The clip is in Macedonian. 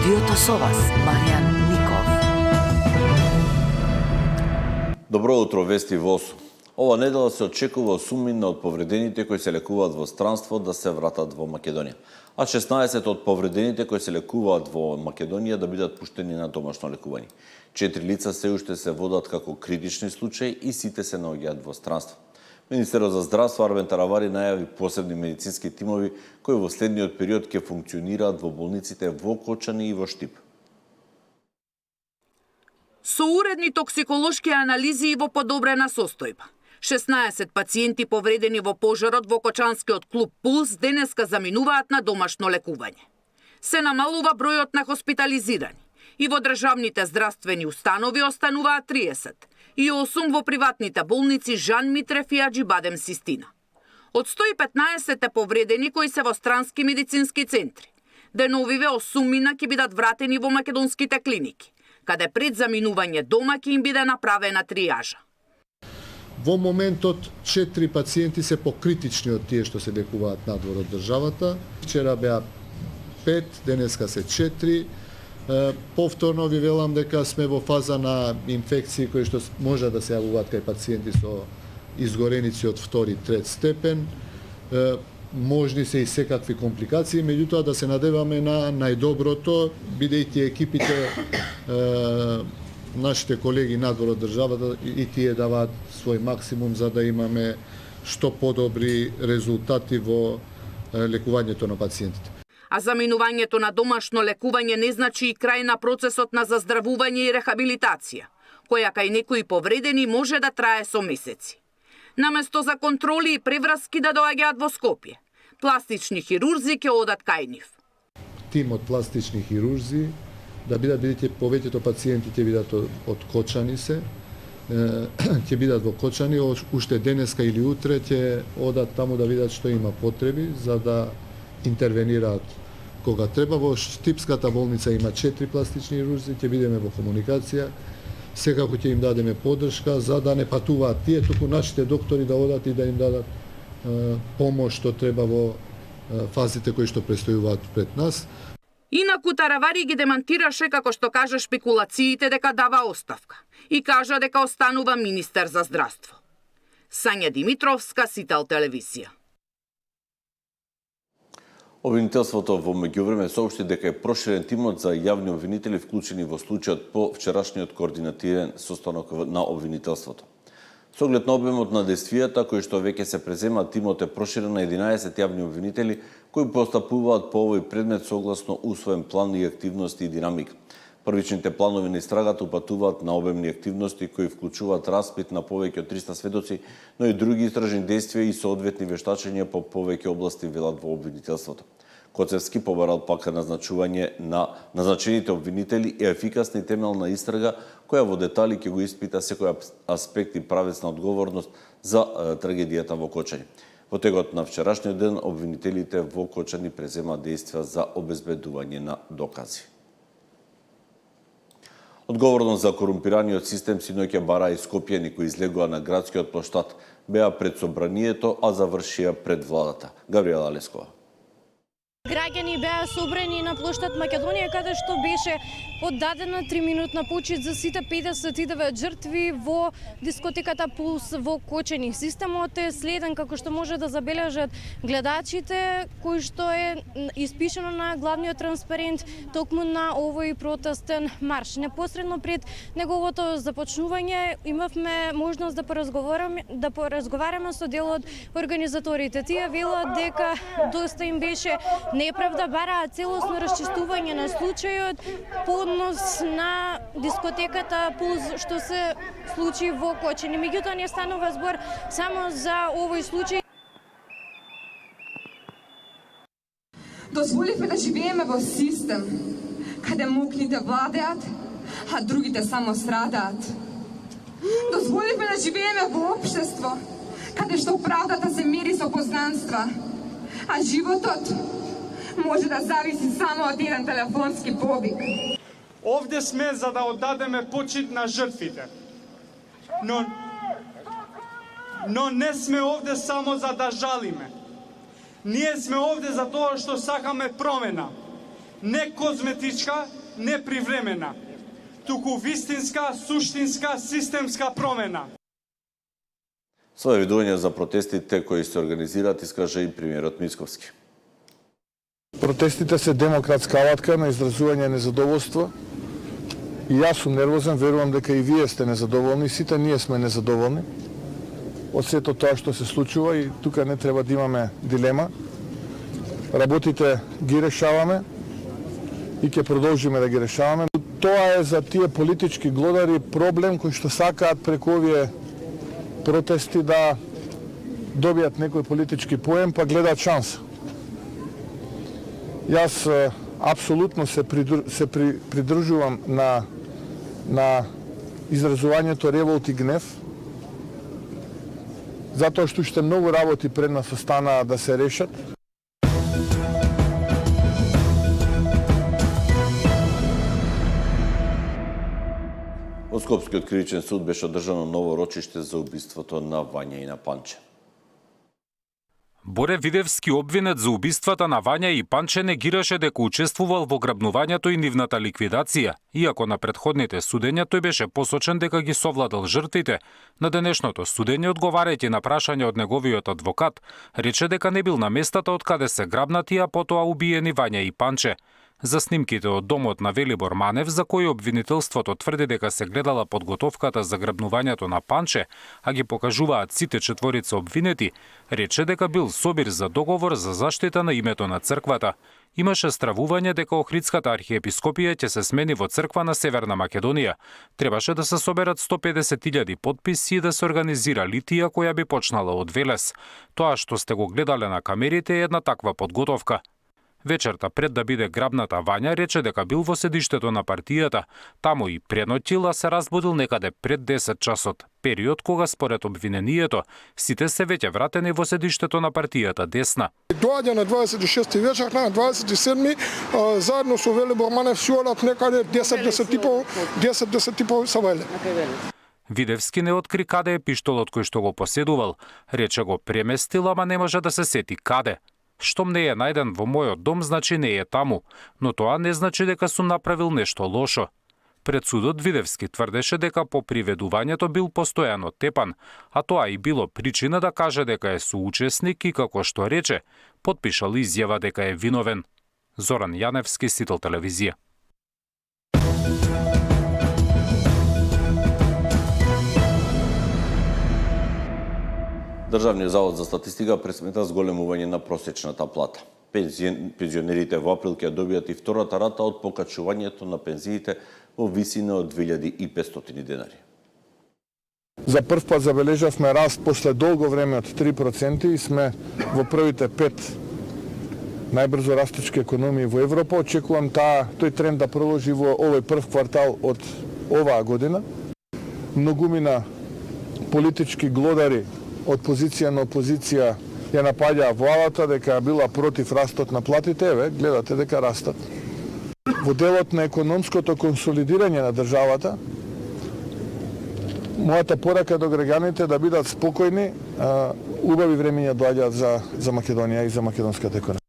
студиото со вас, Маријан Ников. Добро утро, вести ВОС. Ова недела се очекува сумнина од повредените кои се лекуваат во странство да се вратат во Македонија, а 16 од повредените кои се лекуваат во Македонија да бидат пуштени на домашно лекување. 4 лица се уште се водат како критични случаи и сите се наоѓаат во странство. Министерот за здравство Арвен Таравари најави посебни медицински тимови кои во следниот период ќе функционираат во болниците во Кочани и во Штип. Со уредни токсиколошки анализи и во подобрена состојба. 16 пациенти повредени во пожарот во Кочанскиот клуб Пулс денеска заминуваат на домашно лекување. Се намалува бројот на хоспитализирани и во државните здравствени установи остануваат 30 и 8 во приватните болници Жан Митрев и Аџибадем Систина. Од 115 повредени кои се во странски медицински центри, деновиве 8 ќе бидат вратени во македонските клиники, каде пред заминување дома ќе им биде направена тријажа. Во моментот 4 пациенти се покритични од тие што се лекуваат надвор од државата. Вчера беа 5, денеска се 4. Повторно ви велам дека сме во фаза на инфекции кои што може да се јавуваат кај пациенти со изгореници од 2-3 степен. Можни се и секакви компликации, меѓутоа да се надеваме на најдоброто, бидејќи екипите, нашите колеги надвор од државата и тие даваат свој максимум за да имаме што подобри резултати во лекувањето на пациентите. А заминувањето на домашно лекување не значи и крај на процесот на заздравување и рехабилитација, која кај некои повредени може да трае со месеци. Наместо за контроли и превраски да доаѓаат во Скопје, пластични хирурзи ќе одат кај нив. Тим од пластични хирурзи да бидат, бидејќи повеќето пациенти ќе бидат од Кочани ќе бидат во Кочани, уште денеска или утре ќе одат таму да видат што има потреби за да интервенираат кога треба. Во Штипската болница има 4 пластични хирурзи, ќе бидеме во комуникација. Секако ќе им дадеме поддршка за да не патуваат тие, туку нашите доктори да одат и да им дадат помош што треба во фазите кои што престојуваат пред нас. Инаку Таравари ги демантираше како што кажа шпекулациите дека дава оставка и кажа дека останува министер за здравство. Сања Димитровска, Сител телевизија. Обвинителството во меѓувреме соопшти дека е проширен тимот за јавни обвинители вклучени во случајот по вчерашниот координативен состанок на обвинителството. Со оглед на обемот на действијата кои што веќе се преземаат, тимот е проширен на 11 јавни обвинители кои постапуваат по овој предмет согласно усвоен план и активности и динамика. Првичните планови на истрагата упатуваат на обемни активности кои вклучуваат распит на повеќе од 300 сведоци, но и други истражни действија и соодветни вештачења по повеќе области, велат во обвинителството. Коцевски побарал пак назначување на назначените обвинители и ефикасна и темелна истрага која во детали ќе го испита секој аспект и правецна одговорност за трагедијата во Кочани. Во текот на вчерашниот ден обвинителите во Кочани презема действија за обезбедување на докази. Одговорност за корумпираниот систем синоќа бара и Скопјани кои излегува на градскиот плоштад беа пред собранието, а завршија пред владата. Габриела Лескова. Граѓани беа собрани на плоштад Македонија, каде што беше оддадена 3-минутна почит за сите 59 жртви во дискотеката Пулс во Кочани. Системот е следен, како што може да забележат гледачите, кој што е испишено на главниот транспарент токму на овој протестен марш. Непосредно пред неговото започнување имавме можност да поразговараме со дел од организаторите. Тие велат дека доста им беше неправда, бараат целосно расчистување на случајот по однос на дискотеката Пулс што се случи во Кочани. Меѓутоа не станува збор само за овој случај. Дозволивме да живееме во систем каде мокните владеат, а другите само страдаат. Дозволивме да живееме во општество каде што правдата се мери со познанства, а животот може да зависи само од еден телефонски повик. Овде сме за да оддадеме почит на жртвите. Но не сме овде само за да жалиме. Ние сме овде за тоа што сакаме промена. не козметичка, не привремена, туку вистинска, суштинска, системска промена. Своје видување за протестите кои се организираат искаже и премиерот Мицковски. Протестите се демократска алатка на изразување незадоволство. И јас сум нервозен, верувам дека и вие сте незадоволни, сите ние сме незадоволни од сето тоа што се случува и тука не треба да имаме дилема. Работите ги решаваме и ќе продолжиме да ги решаваме. Тоа е за тие политички глодари проблем кои што сакаат преку овие протести да добијат некој политички поем, па гледаат шанса. Јас апсолутно се придржувам на изразувањето револт и гнев, затоа што уште многу работи пред нас останаа да се решат. Во Скопскиот кривичен суд беше одржано ново рочиште за убиството на Вања и на Панче. Боре Видевски, обвинет за убиствата на Вања и Панче, негираше дека учествувал во грабнувањето и нивната ликвидација, иако на предходните судења тој беше посочен дека ги совладал жртвите. На денешното судење, одговарајќи на прашање од неговиот адвокат, рече дека не бил на местата од каде се грабнати, а потоа убиени Вања и Панче. За снимките од домот на Велибор Манев, за кои обвинителството тврди дека се гледала подготовката за грабнувањето на Панче, а ги покажуваат сите четворица обвинети, рече дека бил собир за договор за заштита на името на црквата. Имаше стравување дека Охридската архиепископија ќе се смени во црква на Северна Македонија. Требаше да се соберат 150.000 потписи и да се организира литија која би почнала од Велес. Тоа што сте го гледале на камерите е една таква подготовка. Вечерта пред да биде грабната Вања рече дека бил во седиштето на партијата. Таму и преноќил, а се разбудил некаде пред 10 часот, период кога според обвинението сите се веќе вратени во седиштето на партијата Десна. Доаѓа на 26 вечер, на 27 заедно со Велибор Манев си одат некаде 10 типов са вајле. Видевски не откри каде е пиштолот кој што го поседувал. Рече го преместил, ама не може да се сети каде. Штом не е најден во мојот дом, значи не е таму, но тоа не значи дека сум направил нешто лошо. Пред судот Видевски тврдеше дека по приведувањето бил постојано тепан, а тоа и било причина да каже дека е соучесник и, како што рече, потпишал изјава дека е виновен. Зоран Јаневски, Сител телевизија. Државниот завод за статистика пресмета зголемување на просечната плата. Пензионерите во април ќе добијат и втората рата од покачувањето на пензиите во висина од 2500 денари. За прв пат забележавме раст после долго време од 3% и сме во првите 5 најбрзо растечки економии во Европа. Очекувам тој тренд да продолжи во овој прв квартал од оваа година. Многумина политички глодари од позиција на опозиција ја напаѓа владата дека била против растот на платите, гледате дека растат. Во делот на економското консолидирање на државата, мојата порака до граѓаните да бидат спокојни, убави времења доаѓаат за Македонија и за македонската економија.